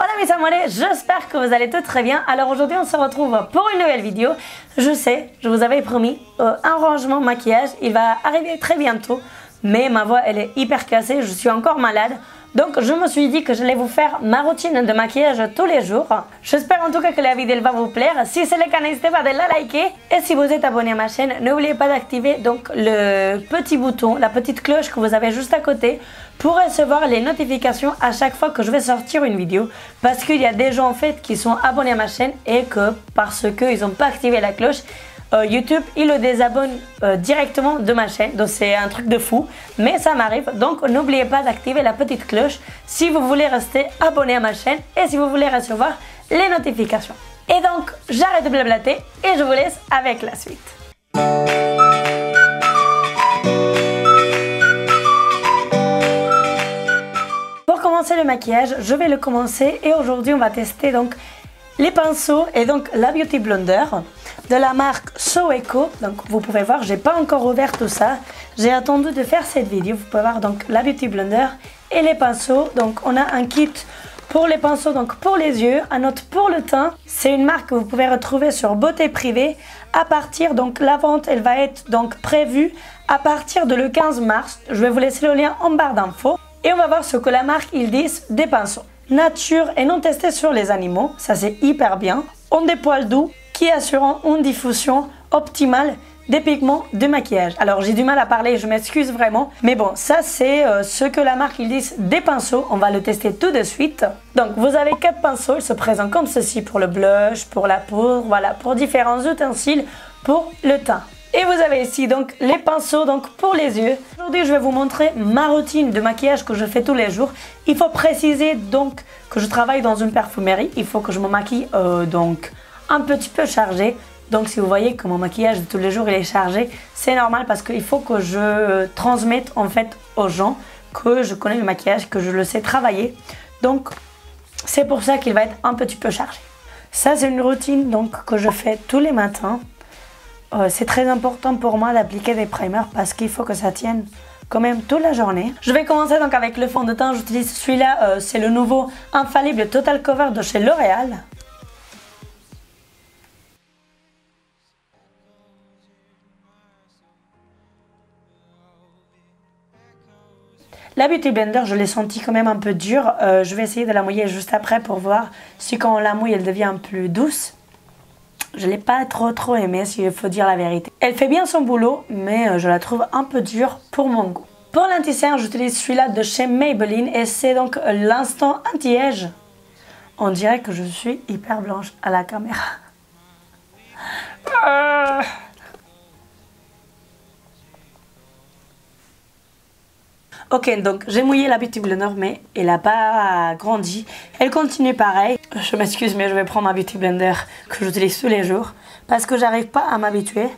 Hola mes amores, j'espère que vous allez tous très bien. Alors aujourd'hui on se retrouve pour une nouvelle vidéo. Je sais, je vous avais promis un rangement maquillage, il va arriver très bientôt. Mais ma voix elle est hyper cassée, je suis encore malade. Donc je me suis dit que j'allais vous faire ma routine de maquillage tous les jours. J'espère en tout cas que la vidéo va vous plaire. Si c'est le cas, n'hésitez pas de la liker. Et si vous êtes abonné à ma chaîne, n'oubliez pas d'activer donc le petit bouton, la petite cloche que vous avez juste à côté pour recevoir les notifications à chaque fois que je vais sortir une vidéo. Parce qu'il y a des gens en fait qui sont abonnés à ma chaîne et que parce qu'ils n'ont pas activé la cloche, YouTube il le désabonne directement de ma chaîne, donc c'est un truc de fou, mais ça m'arrive. Donc n'oubliez pas d'activer la petite cloche si vous voulez rester abonné à ma chaîne et si vous voulez recevoir les notifications. Et donc j'arrête de blablater et je vous laisse avec la suite. Pour commencer le maquillage, je vais le commencer et aujourd'hui on va tester donc les pinceaux et donc la Beauty Blender de la marque So Eco. Donc vous pouvez voir, j'ai pas encore ouvert tout ça. J'ai attendu de faire cette vidéo. Vous pouvez voir donc la Beauty Blender et les pinceaux. Donc on a un kit pour les pinceaux, donc pour les yeux, un autre pour le teint. C'est une marque que vous pouvez retrouver sur Beauté Privée. À partir donc la vente, elle va être donc prévue à partir de le 15 mars. Je vais vous laisser le lien en barre d'infos et on va voir ce que la marque ils disent des pinceaux. Nature et non testé sur les animaux, ça c'est hyper bien. Ont des poils doux qui assurent une diffusion optimale des pigments de maquillage. Alors j'ai du mal à parler, je m'excuse vraiment. Mais bon, ça c'est ce que la marque ils disent des pinceaux. On va le tester tout de suite. Donc vous avez 4 pinceaux, ils se présentent comme ceci pour le blush, pour la poudre, voilà, pour différents ustensiles pour le teint. Et vous avez ici donc les pinceaux donc pour les yeux. Aujourd'hui je vais vous montrer ma routine de maquillage que je fais tous les jours. Il faut préciser donc que je travaille dans une parfumerie. Il faut que je me maquille donc un petit peu chargé. Donc si vous voyez que mon maquillage de tous les jours il est chargé, c'est normal parce qu'il faut que je transmette en fait aux gens que je connais le maquillage, que je le sais travailler. Donc c'est pour ça qu'il va être un petit peu chargé. Ça c'est une routine donc que je fais tous les matins. C'est très important pour moi d'appliquer des primers parce qu'il faut que ça tienne quand même toute la journée. Je vais commencer donc avec le fond de teint. J'utilise celui-là, c'est le nouveau Infallible Total Cover de chez L'Oréal. La Beauty Blender, je l'ai senti quand même un peu dure. Je vais essayer de la mouiller juste après pour voir si quand on la mouille, elle devient plus douce. Je ne l'ai pas trop aimée, s'il faut dire la vérité. Elle fait bien son boulot, mais je la trouve un peu dure pour mon goût. Pour l'anti-cerne, j'utilise celui-là de chez Maybelline et c'est donc l'instant anti-âge. On dirait que je suis hyper blanche à la caméra. Ok, donc j'ai mouillé la Beauty Blender, mais elle n'a pas grandi. Elle continue pareil. Je m'excuse, mais je vais prendre ma Beauty Blender que j'utilise tous les jours. Parce que j'arrive pas à m'habituer.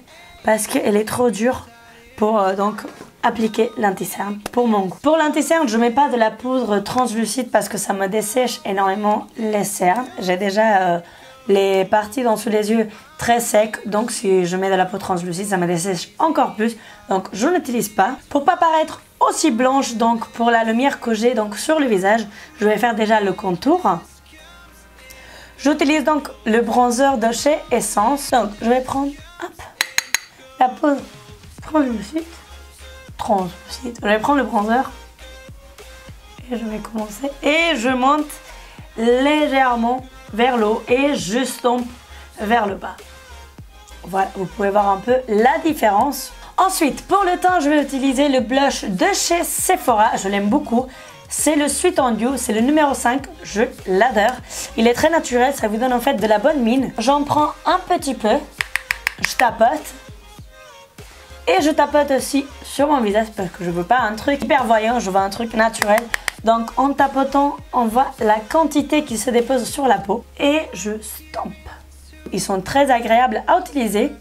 Parce qu'elle est trop dure pour donc appliquer l'anti-cerne pour mon goût. Pour l'anti-cerne, je mets pas de la poudre translucide parce que ça me dessèche énormément les cernes. J'ai déjà les parties dans sous les yeux très secs. Donc si je mets de la poudre translucide, ça me dessèche encore plus. Donc je n'utilise pas. Pour pas paraître aussi blanche donc pour la lumière que j'ai donc sur le visage, je vais faire déjà le contour. J'utilise donc le bronzer de chez Essence. Donc je vais prendre hop, la poudre translucide. Je vais prendre le bronzer et je vais commencer et je monte légèrement vers le haut et juste tombe vers le bas. Voilà, vous pouvez voir un peu la différence. Ensuite, pour le teint, je vais utiliser le blush de chez Sephora. Je l'aime beaucoup. C'est le Sweet on You, c'est le numéro 5. Je l'adore. Il est très naturel, ça vous donne en fait de la bonne mine. J'en prends un petit peu. Je tapote. Et je tapote aussi sur mon visage parce que je veux pas un truc hyper voyant, je veux un truc naturel. Donc en tapotant, on voit la quantité qui se dépose sur la peau. Et je stampe. Ils sont très agréables à utiliser.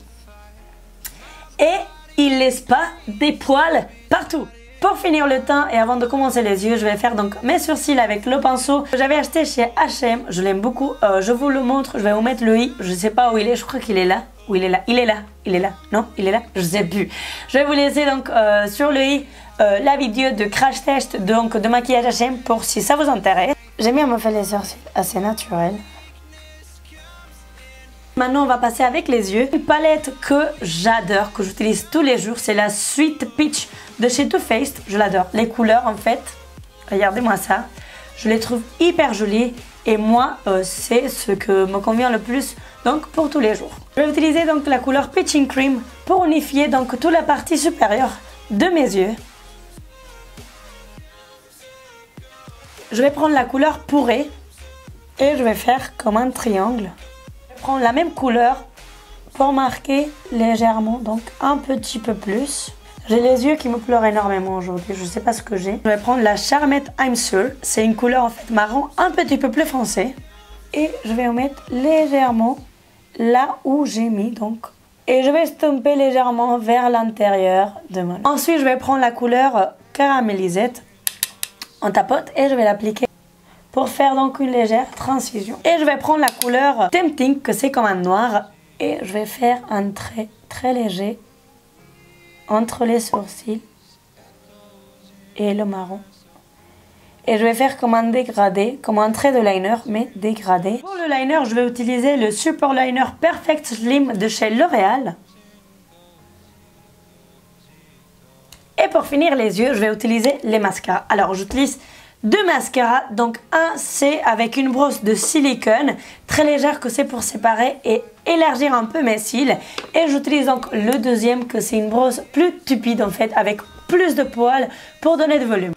Et il laisse pas des poils partout. Pour finir le teint et avant de commencer les yeux, je vais faire donc mes sourcils avec le pinceau que j'avais acheté chez H&M. Je l'aime beaucoup. Je vous le montre. Je vais vous mettre le i. Je sais pas où il est. Je crois qu'il est là. Où il est là. Il est là. Il est là. Non, il est là. Je sais plus. Je vais vous laisser donc sur le i la vidéo de crash test donc de maquillage H&M pour si ça vous intéresse. J'aime bien me faire les sourcils assez naturels. Maintenant, on va passer avec les yeux. Une palette que j'adore, que j'utilise tous les jours, c'est la Sweet Peach de chez Too Faced. Je l'adore. Les couleurs, en fait, regardez-moi ça. Je les trouve hyper jolies et moi, c'est ce que me convient le plus donc pour tous les jours. Je vais utiliser donc la couleur Peaching Cream pour unifier donc toute la partie supérieure de mes yeux. Je vais prendre la couleur Pourrée et je vais faire comme un triangle. Je vais prendre la même couleur pour marquer légèrement, donc un petit peu plus. J'ai les yeux qui me pleurent énormément aujourd'hui, je ne sais pas ce que j'ai. Je vais prendre la Charmette I'm Sure, c'est une couleur en fait marron un petit peu plus foncé. Et je vais en mettre légèrement là où j'ai mis donc. Et je vais estomper légèrement vers l'intérieur de mon. Ensuite je vais prendre la couleur Caramélisette. On tapote et je vais l'appliquer pour faire donc une légère transition. Et je vais prendre la couleur Tempting, que c'est comme un noir, et je vais faire un trait très léger entre les sourcils et le marron. Et je vais faire comme un dégradé, comme un trait de liner, mais dégradé. Pour le liner, je vais utiliser le Super Liner Perfect Slim de chez L'Oréal. Et pour finir les yeux, je vais utiliser les mascaras. Alors j'utilise deux mascaras. Donc un c'est avec une brosse de silicone très légère que c'est pour séparer et élargir un peu mes cils. Et j'utilise donc le deuxième que c'est une brosse plus tupide en fait avec plus de poils pour donner de volume.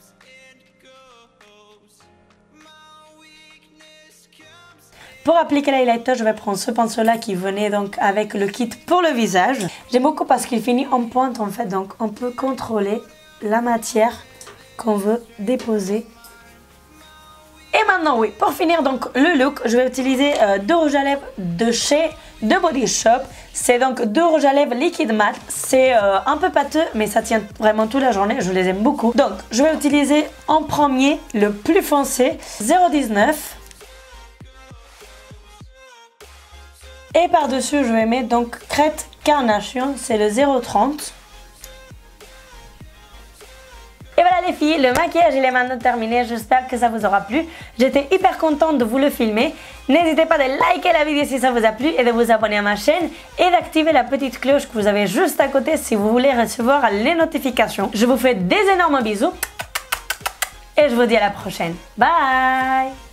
Pour appliquer l'highlighter, je vais prendre ce pinceau-là qui venait donc avec le kit pour le visage. J'aime beaucoup parce qu'il finit en pointe en fait, donc on peut contrôler la matière qu'on veut déposer. Et maintenant, oui, pour finir donc le look, je vais utiliser deux rouges à lèvres de chez The Body Shop. C'est donc deux rouges à lèvres liquide mat. C'est un peu pâteux, mais ça tient vraiment toute la journée. Je les aime beaucoup. Donc, je vais utiliser en premier le plus foncé, 019. Et par-dessus, je vais mettre donc Crête Carnation, c'est le 030. Et voilà les filles, le maquillage il est maintenant terminé, j'espère que ça vous aura plu. J'étais hyper contente de vous le filmer. N'hésitez pas de liker la vidéo si ça vous a plu et de vous abonner à ma chaîne et d'activer la petite cloche que vous avez juste à côté si vous voulez recevoir les notifications. Je vous fais des énormes bisous et je vous dis à la prochaine. Bye!